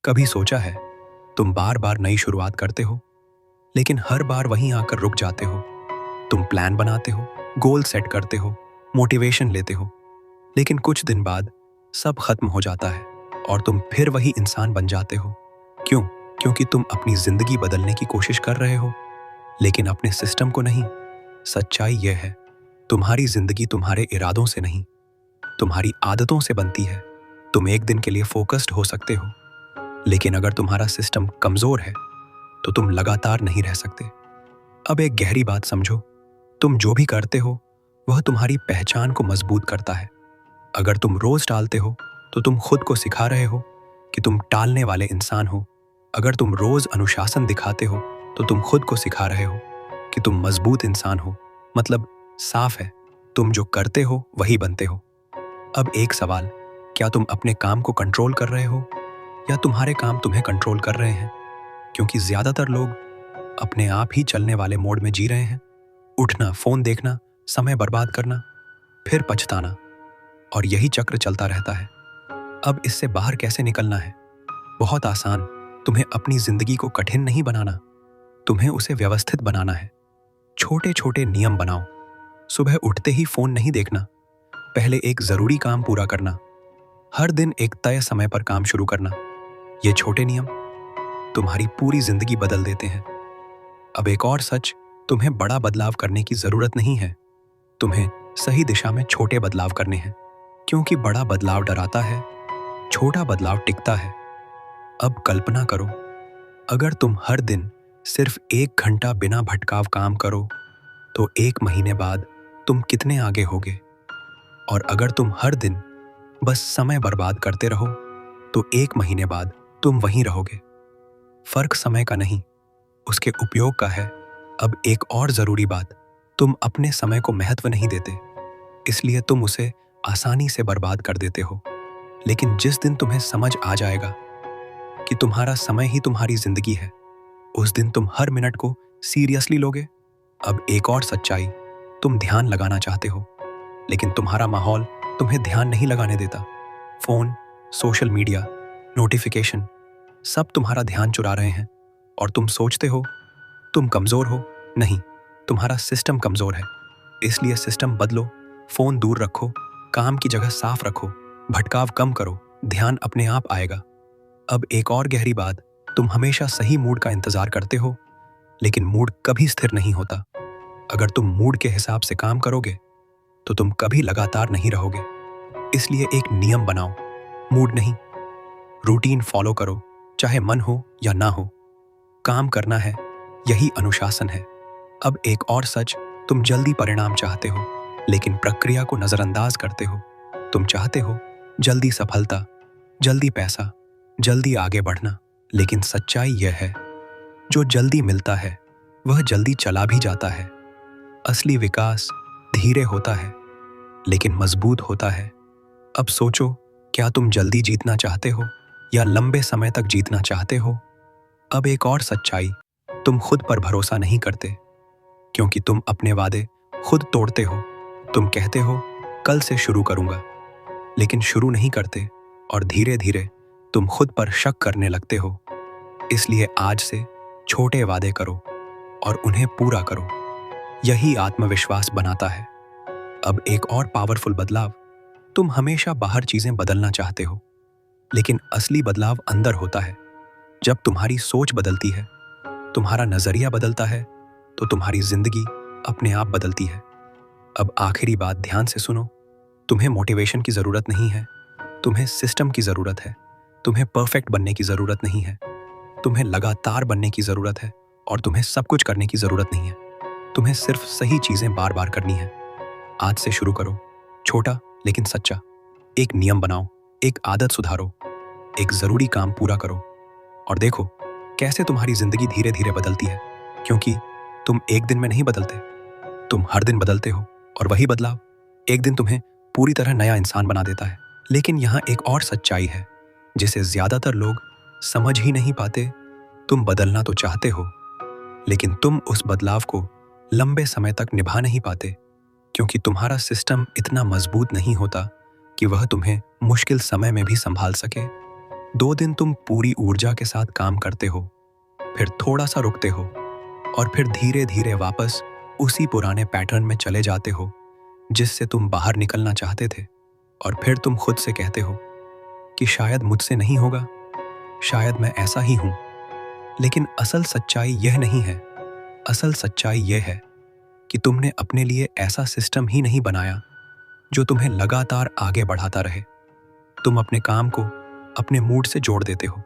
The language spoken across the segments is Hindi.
कभी सोचा है, तुम बार बार नई शुरुआत करते हो, लेकिन हर बार वहीं आकर रुक जाते हो। तुम प्लान बनाते हो, गोल सेट करते हो, मोटिवेशन लेते हो, लेकिन कुछ दिन बाद सब खत्म हो जाता है और तुम फिर वही इंसान बन जाते हो। क्यों? क्योंकि तुम अपनी जिंदगी बदलने की कोशिश कर रहे हो, लेकिन अपने सिस्टम को नहीं। सच्चाई यह है, तुम्हारी जिंदगी तुम्हारे इरादों से नहीं, तुम्हारी आदतों से बनती है। तुम एक दिन के लिए फोकस्ड हो सकते हो, लेकिन अगर तुम्हारा सिस्टम कमजोर है तो तुम लगातार नहीं रह सकते। अब एक गहरी बात समझो, तुम जो भी करते हो वह तुम्हारी पहचान को मजबूत करता है। अगर तुम रोज टालते हो तो तुम खुद को सिखा रहे हो कि तुम टालने वाले इंसान हो। अगर तुम रोज अनुशासन दिखाते हो तो तुम खुद को सिखा रहे हो कि तुम मजबूत इंसान हो। मतलब साफ है, तुम जो करते हो वही बनते हो। अब एक सवाल, क्या तुम अपने काम को कंट्रोल कर रहे हो या तुम्हारे काम तुम्हें कंट्रोल कर रहे हैं? क्योंकि ज्यादातर लोग अपने आप ही चलने वाले मोड में जी रहे हैं। उठना, फोन देखना, समय बर्बाद करना, फिर पछताना, और यही चक्र चलता रहता है। अब इससे बाहर कैसे निकलना है? बहुत आसान। तुम्हें अपनी जिंदगी को कठिन नहीं बनाना, तुम्हें उसे व्यवस्थित बनाना है। छोटे छोटे नियम बनाओ। सुबह उठते ही फोन नहीं देखना, पहले एक जरूरी काम पूरा करना, हर दिन एक तय समय पर काम शुरू करना। ये छोटे नियम तुम्हारी पूरी जिंदगी बदल देते हैं। अब एक और सच, तुम्हें बड़ा बदलाव करने की जरूरत नहीं है, तुम्हें सही दिशा में छोटे बदलाव करने हैं। क्योंकि बड़ा बदलाव डराता है, छोटा बदलाव टिकता है। अब कल्पना करो, अगर तुम हर दिन सिर्फ 1 घंटा बिना भटकाव काम करो तो 1 महीने बाद तुम कितने आगे होगे? और अगर तुम हर दिन बस समय बर्बाद करते रहो तो 1 महीने बाद तुम वहीं रहोगे। फर्क समय का नहीं, उसके उपयोग का है। अब एक और जरूरी बात, तुम अपने समय को महत्व नहीं देते, इसलिए तुम उसे आसानी से बर्बाद कर देते हो। लेकिन जिस दिन तुम्हें समझ आ जाएगा कि तुम्हारा समय ही तुम्हारी जिंदगी है, उस दिन तुम हर मिनट को सीरियसली लोगे। अब एक और सच्चाई, तुम ध्यान लगाना चाहते हो, लेकिन तुम्हारा माहौल तुम्हें ध्यान नहीं लगाने देता। फोन, सोशल मीडिया, नोटिफिकेशन, सब तुम्हारा ध्यान चुरा रहे हैं और तुम सोचते हो तुम कमजोर हो। नहीं, तुम्हारा सिस्टम कमजोर है। इसलिए सिस्टम बदलो, फोन दूर रखो, काम की जगह साफ रखो, भटकाव कम करो, ध्यान अपने आप आएगा। अब एक और गहरी बात, तुम हमेशा सही मूड का इंतजार करते हो, लेकिन मूड कभी स्थिर नहीं होता। अगर तुम मूड के हिसाब से काम करोगे तो तुम कभी लगातार नहीं रहोगे। इसलिए एक नियम बनाओ, मूड नहीं, रूटीन फॉलो करो, चाहे मन हो या ना हो। काम करना है, यही अनुशासन है। अब एक और सच, तुम जल्दी परिणाम चाहते हो, लेकिन प्रक्रिया को नजरअंदाज करते हो। तुम चाहते हो जल्दी सफलता, जल्दी पैसा, जल्दी आगे बढ़ना, लेकिन सच्चाई यह है, जो जल्दी मिलता है वह जल्दी चला भी जाता है। असली विकास धीरे होता है, लेकिन मजबूत होता है। अब सोचो, क्या तुम जल्दी जीतना चाहते हो या लंबे समय तक जीतना चाहते हो? अब एक और सच्चाई, तुम खुद पर भरोसा नहीं करते, क्योंकि तुम अपने वादे खुद तोड़ते हो। तुम कहते हो कल से शुरू करूंगा, लेकिन शुरू नहीं करते, और धीरे धीरे तुम खुद पर शक करने लगते हो। इसलिए आज से छोटे वादे करो और उन्हें पूरा करो, यही आत्मविश्वास बनाता है। अब एक और पावरफुल बदलाव, तुम हमेशा बाहर चीजें बदलना चाहते हो, लेकिन असली बदलाव अंदर होता है। जब तुम्हारी सोच बदलती है, तुम्हारा नजरिया बदलता है, तो तुम्हारी जिंदगी अपने आप बदलती है। अब आखिरी बात ध्यान से सुनो, तुम्हें मोटिवेशन की जरूरत नहीं है, तुम्हें सिस्टम की जरूरत है। तुम्हें परफेक्ट बनने की जरूरत नहीं है, तुम्हें लगातार बनने की जरूरत है। और तुम्हें सब कुछ करने की जरूरत नहीं है, तुम्हें सिर्फ सही चीजें बार बार करनी है। आज से शुरू करो, छोटा लेकिन सच्चा। एक नियम बनाओ, एक आदत सुधारो, एक जरूरी काम पूरा करो, और देखो कैसे तुम्हारी जिंदगी धीरे धीरे बदलती है। क्योंकि तुम एक दिन में नहीं बदलते, तुम हर दिन बदलते हो, और वही बदलाव एक दिन तुम्हें पूरी तरह नया इंसान बना देता है। लेकिन यहाँ एक और सच्चाई है, जिसे ज्यादातर लोग समझ ही नहीं पाते। तुम बदलना तो चाहते हो, लेकिन तुम उस बदलाव को लंबे समय तक निभा नहीं पाते, क्योंकि तुम्हारा सिस्टम इतना मजबूत नहीं होता कि वह तुम्हें मुश्किल समय में भी संभाल सके। 2 दिन तुम पूरी ऊर्जा के साथ काम करते हो, फिर थोड़ा सा रुकते हो और फिर धीरे धीरे वापस उसी पुराने पैटर्न में चले जाते हो जिससे तुम बाहर निकलना चाहते थे। और फिर तुम खुद से कहते हो कि शायद मुझसे नहीं होगा, शायद मैं ऐसा ही हूं। लेकिन असल सच्चाई यह नहीं है। असल सच्चाई यह है कि तुमने अपने लिए ऐसा सिस्टम ही नहीं बनाया जो तुम्हें लगातार आगे बढ़ाता रहे। तुम अपने काम को अपने मूड से जोड़ देते हो,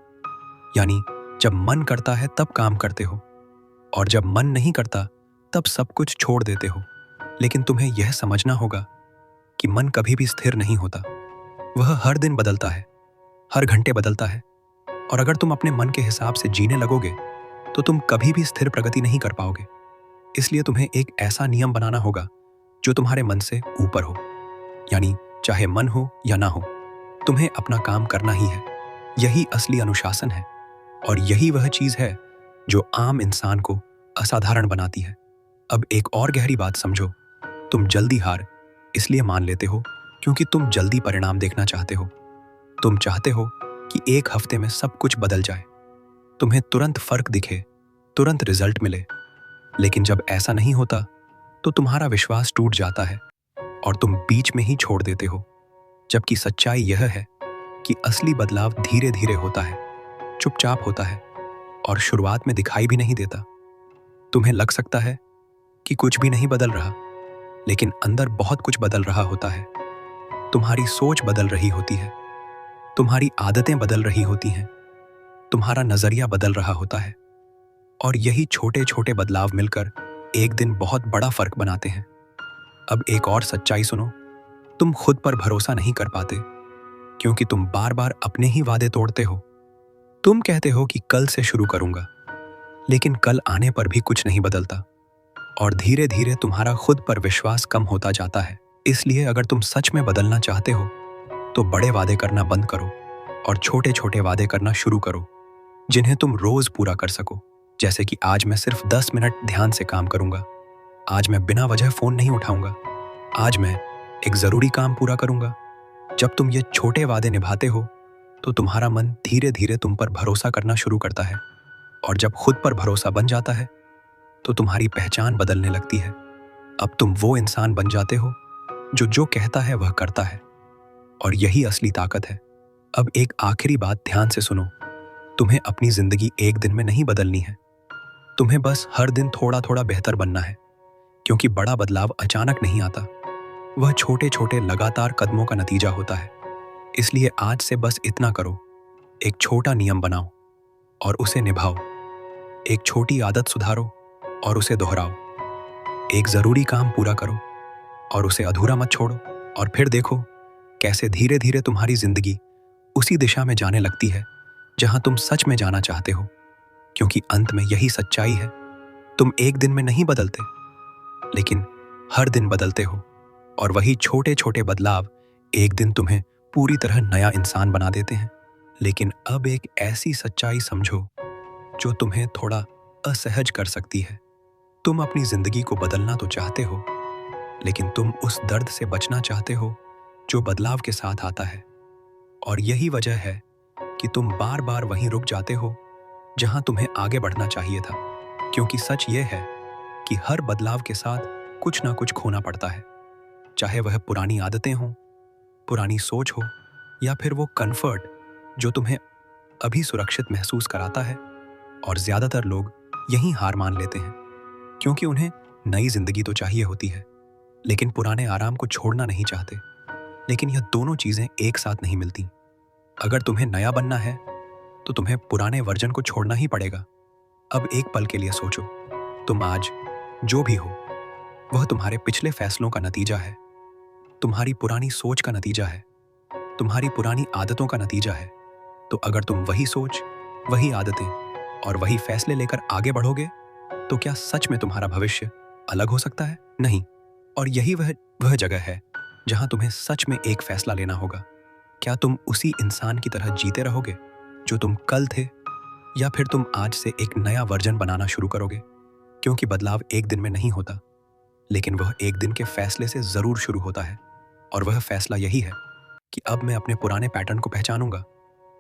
यानी जब मन करता है तब काम करते हो और जब मन नहीं करता तब सब कुछ छोड़ देते हो। लेकिन तुम्हें यह समझना होगा कि मन कभी भी स्थिर नहीं होता। वह हर दिन बदलता है, हर घंटे बदलता है, और अगर तुम अपने मन के हिसाब से जीने लगोगे तो तुम कभी भी स्थिर प्रगति नहीं कर पाओगे। इसलिए तुम्हें एक ऐसा नियम बनाना होगा जो तुम्हारे मन से ऊपर हो, यानी चाहे मन हो या ना हो, तुम्हें अपना काम करना ही है। यही असली अनुशासन है और यही वह चीज है जो आम इंसान को असाधारण बनाती है। अब एक और गहरी बात समझो, तुम जल्दी हार इसलिए मान लेते हो क्योंकि तुम जल्दी परिणाम देखना चाहते हो। तुम चाहते हो कि एक हफ्ते में सब कुछ बदल जाए, तुम्हें तुरंत फर्क दिखे, तुरंत रिजल्ट मिले। लेकिन जब ऐसा नहीं होता तो तुम्हारा विश्वास टूट जाता है और तुम बीच में ही छोड़ देते हो। जबकि सच्चाई यह है कि असली बदलाव धीरे धीरे होता है, चुपचाप होता है और शुरुआत में दिखाई भी नहीं देता। तुम्हें लग सकता है कि कुछ भी नहीं बदल रहा, लेकिन अंदर बहुत कुछ बदल रहा होता है। तुम्हारी सोच बदल रही होती है, तुम्हारी आदतें बदल रही होती हैं, तुम्हारा नजरिया बदल रहा होता है। और यही छोटे छोटे बदलाव मिलकर एक दिन बहुत बड़ा फर्क बनाते हैं। अब एक और सच्चाई सुनो, तुम खुद पर भरोसा नहीं कर पाते क्योंकि तुम बार बार अपने ही वादे तोड़ते हो। तुम कहते हो कि कल से शुरू करूंगा, लेकिन कल आने पर भी कुछ नहीं बदलता और धीरे धीरे तुम्हारा खुद पर विश्वास कम होता जाता है। इसलिए अगर तुम सच में बदलना चाहते हो तो बड़े वादे करना बंद करो और छोटे छोटे वादे करना शुरू करो जिन्हें तुम रोज पूरा कर सको। जैसे कि आज मैं सिर्फ 10 मिनट ध्यान से काम करूंगा, आज मैं बिना वजह फोन नहीं उठाऊंगा, आज मैं एक जरूरी काम पूरा करूंगा। जब तुम ये छोटे वादे निभाते हो तो तुम्हारा मन धीरे धीरे तुम पर भरोसा करना शुरू करता है और जब खुद पर भरोसा बन जाता है तो तुम्हारी पहचान बदलने लगती है। अब तुम वो इंसान बन जाते हो जो जो कहता है वह करता है और यही असली ताकत है। अब एक आखिरी बात ध्यान से सुनो, तुम्हें अपनी जिंदगी एक दिन में नहीं बदलनी है, तुम्हें बस हर दिन थोड़ा थोड़ा बेहतर बनना है। क्योंकि बड़ा बदलाव अचानक नहीं आता, वह छोटे छोटे लगातार कदमों का नतीजा होता है। इसलिए आज से बस इतना करो, एक छोटा नियम बनाओ और उसे निभाओ, एक छोटी आदत सुधारो और उसे दोहराओ, एक जरूरी काम पूरा करो और उसे अधूरा मत छोड़ो। और फिर देखो कैसे धीरे धीरे तुम्हारी जिंदगी उसी दिशा में जाने लगती है जहां तुम सच में जाना चाहते हो। क्योंकि अंत में यही सच्चाई है, तुम एक दिन में नहीं बदलते, लेकिन हर दिन बदलते हो और वही छोटे छोटे बदलाव एक दिन तुम्हें पूरी तरह नया इंसान बना देते हैं। लेकिन अब एक ऐसी सच्चाई समझो जो तुम्हें थोड़ा असहज कर सकती है। तुम अपनी जिंदगी को बदलना तो चाहते हो, लेकिन तुम उस दर्द से बचना चाहते हो जो बदलाव के साथ आता है। और यही वजह है कि तुम बार बार वहीं रुक जाते हो जहां तुम्हें आगे बढ़ना चाहिए था। क्योंकि सच ये है कि हर बदलाव के साथ कुछ ना कुछ खोना पड़ता है, चाहे वह पुरानी आदतें हों, पुरानी सोच हो या फिर वो कंफर्ट जो तुम्हें अभी सुरक्षित महसूस कराता है। और ज्यादातर लोग यहीं हार मान लेते हैं क्योंकि उन्हें नई जिंदगी तो चाहिए होती है, लेकिन पुराने आराम को छोड़ना नहीं चाहते। लेकिन यह दोनों चीजें एक साथ नहीं मिलती। अगर तुम्हें नया बनना है तो तुम्हें पुराने वर्जन को छोड़ना ही पड़ेगा। अब एक पल के लिए सोचो, तुम आज जो भी हो वह तुम्हारे पिछले फैसलों का नतीजा है, तुम्हारी पुरानी सोच का नतीजा है, तुम्हारी पुरानी आदतों का नतीजा है। तो अगर तुम वही सोच, वही आदतें और वही फैसले लेकर आगे बढ़ोगे तो क्या सच में तुम्हारा भविष्य अलग हो सकता है? नहीं। और यही वह जगह है जहां तुम्हें सच में एक फैसला लेना होगा। क्या तुम उसी इंसान की तरह जीते रहोगे जो तुम कल थे, या फिर तुम आज से एक नया वर्जन बनाना शुरू करोगे? क्योंकि बदलाव एक दिन में नहीं होता, लेकिन वह एक दिन के फैसले से जरूर शुरू होता है। और वह फैसला यही है कि अब मैं अपने पुराने पैटर्न को पहचानूंगा,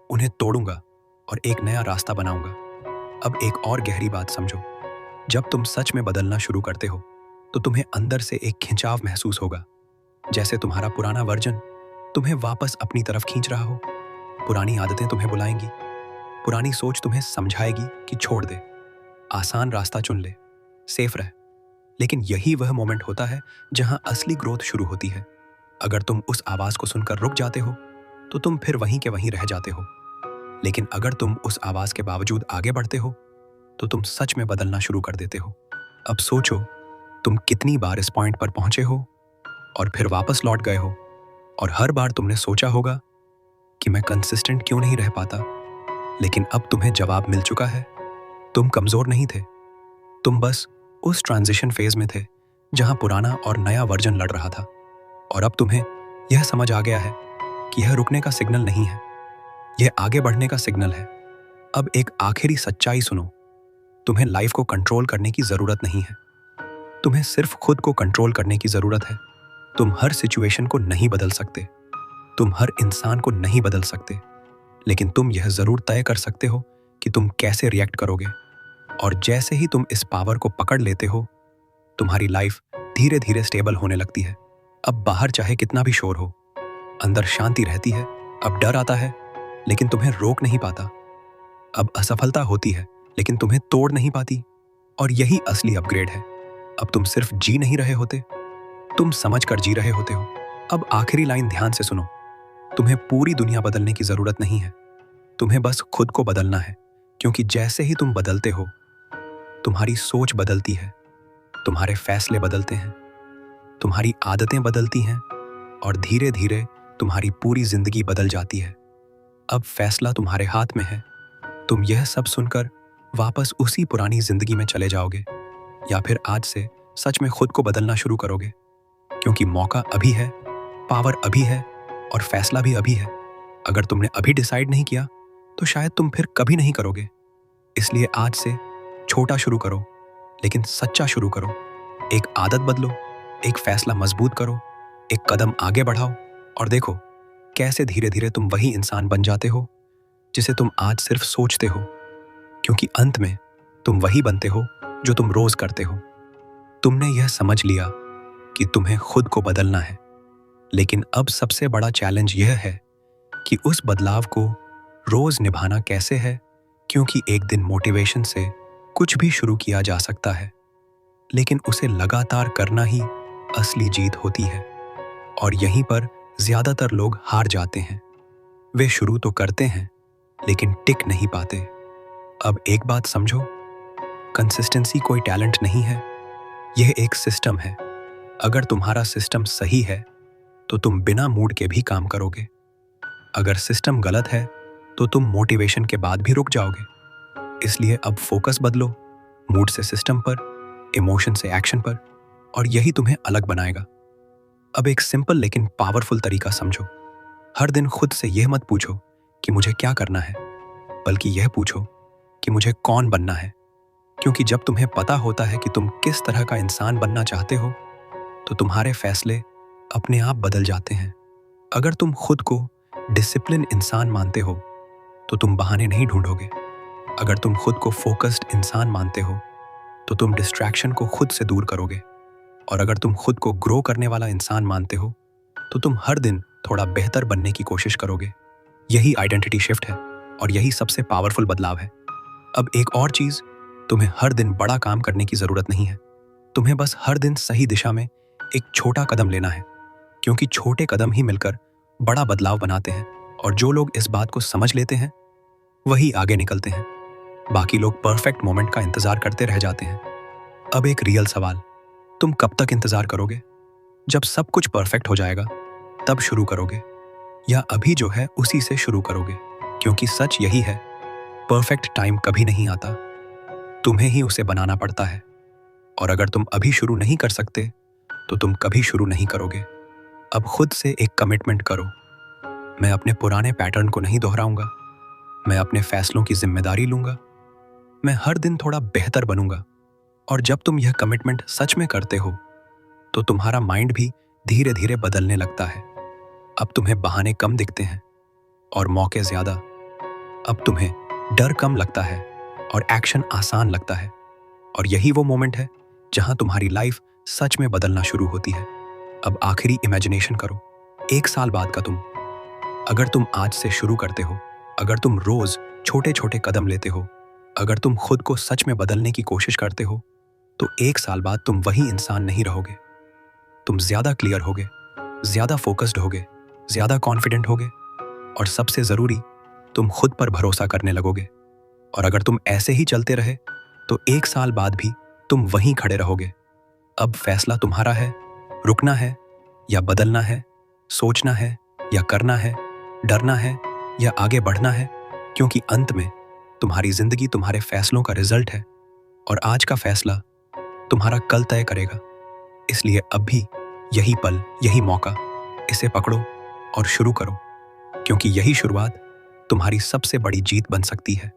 उन्हें तोड़ूंगा और एक नया रास्ता बनाऊंगा। अब एक और गहरी बात समझो, जब तुम सच में बदलना शुरू करते हो तो तुम्हें अंदर से एक खिंचाव महसूस होगा, जैसे तुम्हारा पुराना वर्जन तुम्हें वापस अपनी तरफ खींच रहा हो। पुरानी आदतें तुम्हें बुलाएंगी, पुरानी सोच तुम्हें समझाएगी कि छोड़ दे, आसान रास्ता चुन ले, सेफ रह। लेकिन यही वह मोमेंट होता है जहां असली ग्रोथ शुरू होती है। अगर तुम उस आवाज को सुनकर रुक जाते हो तो तुम फिर वहीं के वहीं रह जाते हो। लेकिन अगर तुम उस आवाज के बावजूद आगे बढ़ते हो तो तुम सच में बदलना शुरू कर देते हो। अब सोचो, तुम कितनी बार इस पॉइंट पर पहुंचे हो और फिर वापस लौट गए हो, और हर बार तुमने सोचा होगा कि मैं कंसिस्टेंट क्यों नहीं रह पाता। लेकिन अब तुम्हें जवाब मिल चुका है। तुम कमजोर नहीं थे, तुम बस उस ट्रांजिशन फेज में थे जहां पुराना और नया वर्जन लड़ रहा था। और अब तुम्हें यह समझ आ गया है कि यह रुकने का सिग्नल नहीं है, यह आगे बढ़ने का सिग्नल है। अब एक आखिरी सच्चाई सुनो, तुम्हें लाइफ को कंट्रोल करने की जरूरत नहीं है, तुम्हें सिर्फ खुद को कंट्रोल करने की जरूरत है। तुम हर सिचुएशन को नहीं बदल सकते, तुम हर इंसान को नहीं बदल सकते, लेकिन तुम यह जरूर तय कर सकते हो कि तुम कैसे रिएक्ट करोगे। और जैसे ही तुम इस पावर को पकड़ लेते हो, तुम्हारी लाइफ धीरे धीरे स्टेबल होने लगती है। अब बाहर चाहे कितना भी शोर हो, अंदर शांति रहती है। अब डर आता है लेकिन तुम्हें रोक नहीं पाता। अब असफलता होती है लेकिन तुम्हें तोड़ नहीं पाती। और यही असली अपग्रेड है। अब तुम सिर्फ जी नहीं रहे होते, तुम समझ कर जी रहे होते हो। अब आखिरी लाइन ध्यान से सुनो, तुम्हें पूरी दुनिया बदलने की जरूरत नहीं है, तुम्हें बस खुद को बदलना है। क्योंकि जैसे ही तुम बदलते हो, तुम्हारी सोच बदलती है, तुम्हारे फैसले बदलते हैं, तुम्हारी आदतें बदलती हैं, और धीरे धीरे तुम्हारी पूरी जिंदगी बदल जाती है। अब फैसला तुम्हारे हाथ में है। तुम यह सब सुनकर वापस उसी पुरानी जिंदगी में चले जाओगे, या फिर आज से सच में खुद को बदलना शुरू करोगे। क्योंकि मौका अभी है, पावर अभी है, और फैसला भी अभी है। अगर तुमने अभी डिसाइड नहीं किया तो शायद तुम फिर कभी नहीं करोगे। इसलिए आज से छोटा शुरू करो, लेकिन सच्चा शुरू करो। एक आदत बदलो, एक फैसला मजबूत करो, एक कदम आगे बढ़ाओ, और देखो कैसे धीरे धीरे तुम वही इंसान बन जाते हो जिसे तुम आज सिर्फ सोचते हो। क्योंकि अंत में तुम वही बनते हो जो तुम रोज करते हो। तुमने यह समझ लिया कि तुम्हें खुद को बदलना है, लेकिन अब सबसे बड़ा चैलेंज यह है कि उस बदलाव को रोज निभाना कैसे है। क्योंकि एक दिन मोटिवेशन से कुछ भी शुरू किया जा सकता है, लेकिन उसे लगातार करना ही असली जीत होती है। और यहीं पर ज्यादातर लोग हार जाते हैं। वे शुरू तो करते हैं लेकिन टिक नहीं पाते। अब एक बात समझो, कंसिस्टेंसी कोई टैलेंट नहीं है, यह एक सिस्टम है। अगर तुम्हारा सिस्टम सही है तो तुम बिना मूड के भी काम करोगे। अगर सिस्टम गलत है तो तुम मोटिवेशन के बाद भी रुक जाओगे। इसलिए अब फोकस बदलो, मूड से सिस्टम पर, इमोशन से एक्शन पर, और यही तुम्हें अलग बनाएगा। अब एक सिंपल लेकिन पावरफुल तरीका समझो। हर दिन खुद से यह मत पूछो कि मुझे क्या करना है, बल्कि यह पूछो कि मुझे कौन बनना है। क्योंकि जब तुम्हें पता होता है कि तुम किस तरह का इंसान बनना चाहते हो, तो तुम्हारे फैसले अपने आप बदल जाते हैं। अगर तुम खुद को डिसिप्लिन इंसान मानते हो तो तुम बहाने नहीं ढूंढोगे। अगर तुम खुद को फोकस्ड इंसान मानते हो तो तुम डिस्ट्रैक्शन को खुद से दूर करोगे। और अगर तुम खुद को ग्रो करने वाला इंसान मानते हो तो तुम हर दिन थोड़ा बेहतर बनने की कोशिश करोगे। यही आइडेंटिटी शिफ्ट है और यही सबसे पावरफुल बदलाव है। अब एक और चीज, तुम्हें हर दिन बड़ा काम करने की जरूरत नहीं है, तुम्हें बस हर दिन सही दिशा में एक छोटा कदम लेना है। क्योंकि छोटे कदम ही मिलकर बड़ा बदलाव बनाते हैं, और जो लोग इस बात को समझ लेते हैं वही आगे निकलते हैं। बाकी लोग परफेक्ट मोमेंट का इंतजार करते रह जाते हैं। अब एक रियल सवाल, तुम कब तक इंतजार करोगे? जब सब कुछ परफेक्ट हो जाएगा तब शुरू करोगे, या अभी जो है उसी से शुरू करोगे? क्योंकि सच यही है, परफेक्ट टाइम कभी नहीं आता, तुम्हें ही उसे बनाना पड़ता है। और अगर तुम अभी शुरू नहीं कर सकते तो तुम कभी शुरू नहीं करोगे। अब खुद से एक कमिटमेंट करो, मैं अपने पुराने पैटर्न को नहीं दोहराऊंगा, मैं अपने फैसलों की जिम्मेदारी लूंगा, मैं हर दिन थोड़ा बेहतर बनूंगा। और जब तुम यह कमिटमेंट सच में करते हो तो तुम्हारा माइंड भी धीरे धीरे बदलने लगता है। अब तुम्हें बहाने कम दिखते हैं और मौके ज्यादा। अब तुम्हें डर कम लगता है और एक्शन आसान लगता है। और यही वो मोमेंट है जहां तुम्हारी लाइफ सच में बदलना शुरू होती है। अब आखिरी इमेजिनेशन करो, 1 साल बाद का तुम। अगर तुम आज से शुरू करते हो, अगर तुम रोज छोटे छोटे कदम लेते हो, अगर तुम खुद को सच में बदलने की कोशिश करते हो, तो 1 साल बाद तुम वही इंसान नहीं रहोगे। तुम ज्यादा क्लियर होगे, ज्यादा फोकस्ड होगे, ज्यादा कॉन्फिडेंट होगे, और सबसे जरूरी, तुम खुद पर भरोसा करने लगोगे। और अगर तुम ऐसे ही चलते रहे तो 1 साल बाद भी तुम वहीं खड़े रहोगे। अब फैसला तुम्हारा है, रुकना है या बदलना है, सोचना है या करना है, डरना है या आगे बढ़ना है, क्योंकि अंत में तुम्हारी जिंदगी तुम्हारे फैसलों का रिजल्ट है और आज का फैसला तुम्हारा कल तय करेगा। इसलिए अब भी यही पल, यही मौका, इसे पकड़ो और शुरू करो, क्योंकि यही शुरुआत तुम्हारी सबसे बड़ी जीत बन सकती है।